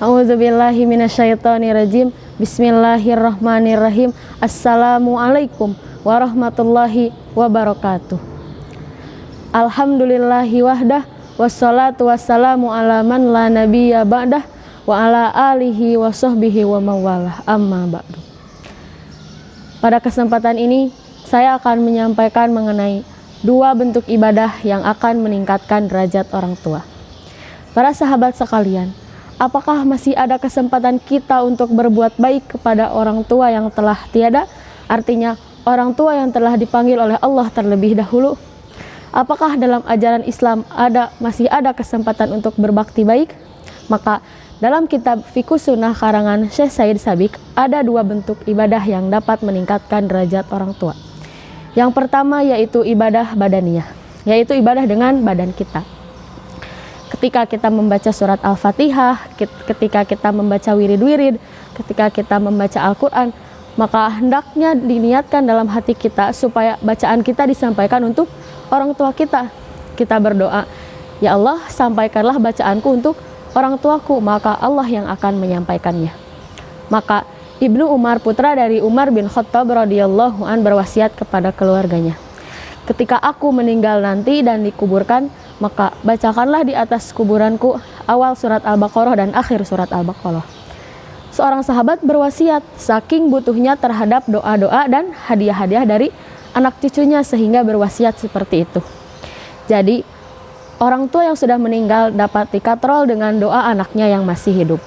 A'udzubillahi minasyaitonirrajim. Bismillahirrahmanirrahim. Assalamualaikum warahmatullahi wabarakatuh. Alhamdulillahi wahdah, wassalatu wassalamu ala man la nabiyya ba'dah, wa ala alihi wa sahbihi wa mawalah, amma ba'du. Pada kesempatan ini saya akan menyampaikan mengenai dua bentuk ibadah yang akan meningkatkan derajat orang tua. Para sahabat sekalian, apakah masih ada kesempatan kita untuk berbuat baik kepada orang tua yang telah tiada? Artinya orang tua yang telah dipanggil oleh Allah terlebih dahulu. Apakah dalam ajaran Islam masih ada kesempatan untuk berbakti baik? Maka dalam kitab Fiqhus Sunnah karangan Syekh Said Sabiq ada dua bentuk ibadah yang dapat meningkatkan derajat orang tua. Yang pertama yaitu ibadah badaniyah, yaitu ibadah dengan badan kita. Ketika kita membaca surat Al-Fatihah, ketika kita membaca wirid-wirid, ketika kita membaca Al-Quran, maka hendaknya diniatkan dalam hati kita supaya bacaan kita disampaikan untuk orang tua kita. Kita berdoa, ya Allah, sampaikanlah bacaanku untuk orang tuaku, maka Allah yang akan menyampaikannya. Maka Ibnu Umar, putra dari Umar bin Khattab radhiyallahu an, berwasiat kepada keluarganya, ketika aku meninggal nanti dan dikuburkan, maka bacakanlah di atas kuburanku awal surat Al-Baqarah dan akhir surat Al-Baqarah. Seorang sahabat berwasiat saking butuhnya terhadap doa-doa dan hadiah-hadiah dari anak cucunya sehingga berwasiat seperti itu. Jadi orang tua yang sudah meninggal dapat dikatrol dengan doa anaknya yang masih hidup.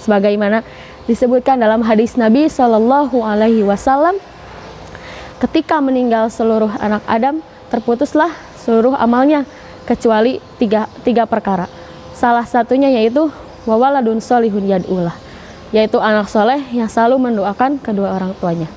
Sebagaimana disebutkan dalam hadis Nabi Shallallahu Alaihi Wasallam, ketika meninggal seluruh anak Adam, terputuslah seluruh amalnya kecuali tiga perkara. Salah satunya yaitu wawaladun solihun yad'ulah, yaitu anak soleh yang selalu mendoakan kedua orang tuanya.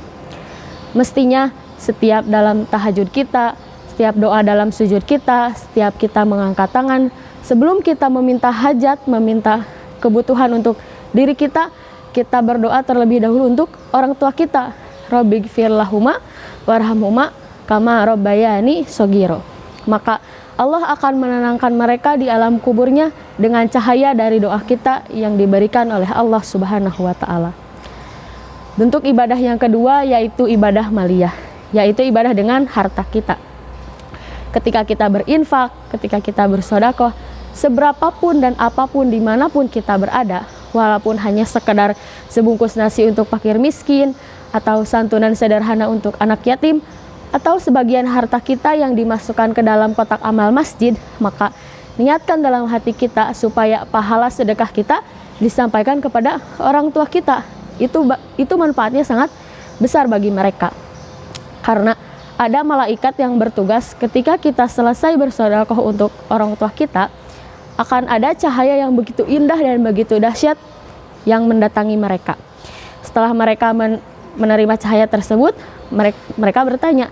Mestinya setiap dalam tahajud kita, setiap doa dalam sujud kita, setiap kita mengangkat tangan, sebelum kita meminta hajat, meminta kebutuhan untuk diri kita, kita berdoa terlebih dahulu untuk orang tua kita. Rabbighfir lahuma warhamhuma kama rabbayani shogiro. Maka Allah akan menenangkan mereka di alam kuburnya dengan cahaya dari doa kita yang diberikan oleh Allah Subhanahu wa Ta'ala. Bentuk ibadah yang kedua yaitu ibadah maliyah, yaitu ibadah dengan harta kita. Ketika kita berinfak, ketika kita bersedekah, seberapapun dan apapun dimanapun kita berada, walaupun hanya sekedar sebungkus nasi untuk fakir miskin, atau santunan sederhana untuk anak yatim, atau sebagian harta kita yang dimasukkan ke dalam kotak amal masjid, maka niatkan dalam hati kita supaya pahala sedekah kita disampaikan kepada orang tua kita. Itu manfaatnya sangat besar bagi mereka. Karena ada malaikat yang bertugas ketika kita selesai bersedekah untuk orang tua kita, akan ada cahaya yang begitu indah dan begitu dahsyat yang mendatangi mereka. Setelah mereka menerima cahaya tersebut, mereka bertanya,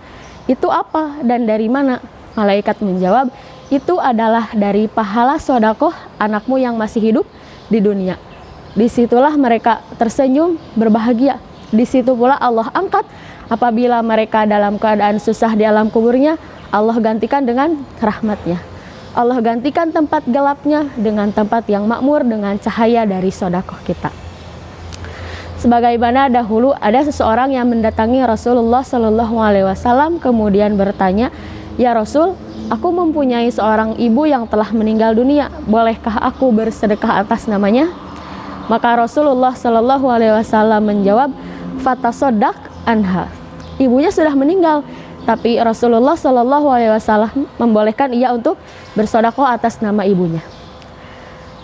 itu apa dan dari mana? Malaikat menjawab, itu adalah dari pahala sedekah anakmu yang masih hidup di dunia. Disitulah mereka tersenyum berbahagia. Disitu pula Allah angkat apabila mereka dalam keadaan susah di alam kuburnya, Allah gantikan dengan rahmatnya. Allah gantikan tempat gelapnya dengan tempat yang makmur dengan cahaya dari sedekah kita. Sebagaimana dahulu ada seseorang yang mendatangi Rasulullah Shallallahu Alaihi Wasallam kemudian bertanya, ya Rasul, aku mempunyai seorang ibu yang telah meninggal dunia, bolehkah aku bersedekah atas namanya? Maka Rasulullah Shallallahu Alaihi Wasallam menjawab, fatasodak anha. Ibunya sudah meninggal, tapi Rasulullah Shallallahu Alaihi Wasallam membolehkan ia untuk bersedekah atas nama ibunya.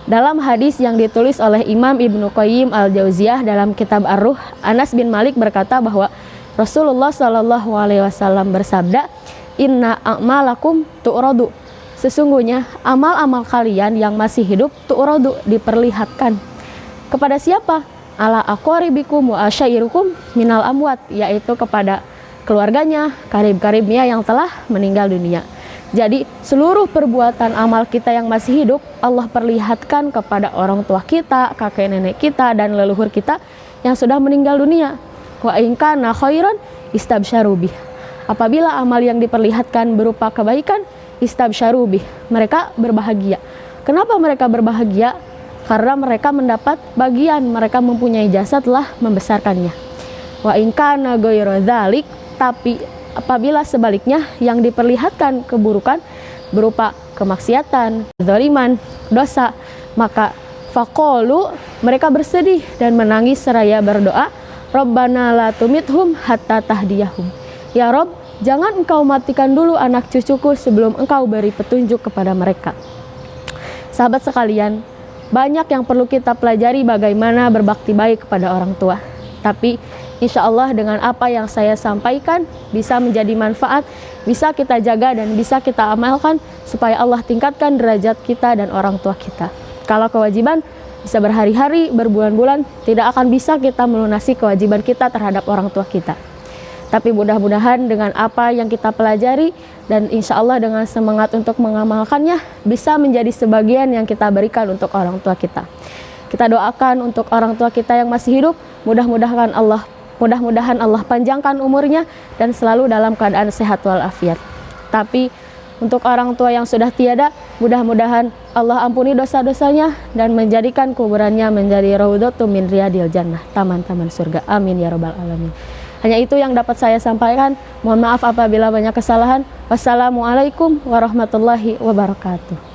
Dalam hadis yang ditulis oleh Imam Ibnu Qayyim Al-Jauziyah dalam kitab Ar-Ruh, Anas bin Malik berkata bahwa Rasulullah Shallallahu Alaihi Wasallam bersabda, Inna a'malakum tu'radu. Sesungguhnya amal-amal kalian yang masih hidup tu'radu, diperlihatkan. Kepada siapa? Ala aqwaribikum wa asyairukum minal amwat, yaitu kepada keluarganya, karib-karibnya yang telah meninggal dunia. Jadi seluruh perbuatan amal kita yang masih hidup Allah perlihatkan kepada orang tua kita, kakek nenek kita, dan leluhur kita yang sudah meninggal dunia. Wa in kana khairan istabsyaru bih. Apabila amal yang diperlihatkan berupa kebaikan, istabsyaru bih, mereka berbahagia. Kenapa mereka berbahagia? Karena mereka mendapat bagian, mereka mempunyai jasa telah membesarkannya. Wa in kana ghairu dzalik, tapi apabila sebaliknya yang diperlihatkan keburukan berupa kemaksiatan, zaliman, dosa, maka faqalu, mereka bersedih dan menangis seraya berdoa, Rabbana la tumithum hatta tahdiyahum. Ya Rob, jangan engkau matikan dulu anak cucuku sebelum engkau beri petunjuk kepada mereka. Sahabat sekalian, banyak yang perlu kita pelajari bagaimana berbakti baik kepada orang tua. Tapi insya Allah dengan apa yang saya sampaikan bisa menjadi manfaat, bisa kita jaga dan bisa kita amalkan supaya Allah tingkatkan derajat kita dan orang tua kita. Kalau kewajiban bisa berhari-hari, berbulan-bulan, tidak akan bisa kita melunasi kewajiban kita terhadap orang tua kita. Tapi mudah-mudahan dengan apa yang kita pelajari dan insya Allah dengan semangat untuk mengamalkannya bisa menjadi sebagian yang kita berikan untuk orang tua kita. Kita doakan untuk orang tua kita yang masih hidup, mudah-mudahan Allah panjangkan umurnya dan selalu dalam keadaan sehat walafiat. Tapi untuk orang tua yang sudah tiada, mudah-mudahan Allah ampuni dosa-dosanya dan menjadikan kuburannya menjadi raudhatun min riyadil jannah, taman-taman surga. Amin ya rabbal alamin. Hanya itu yang dapat saya sampaikan. Mohon maaf apabila banyak kesalahan. Wassalamualaikum warahmatullahi wabarakatuh.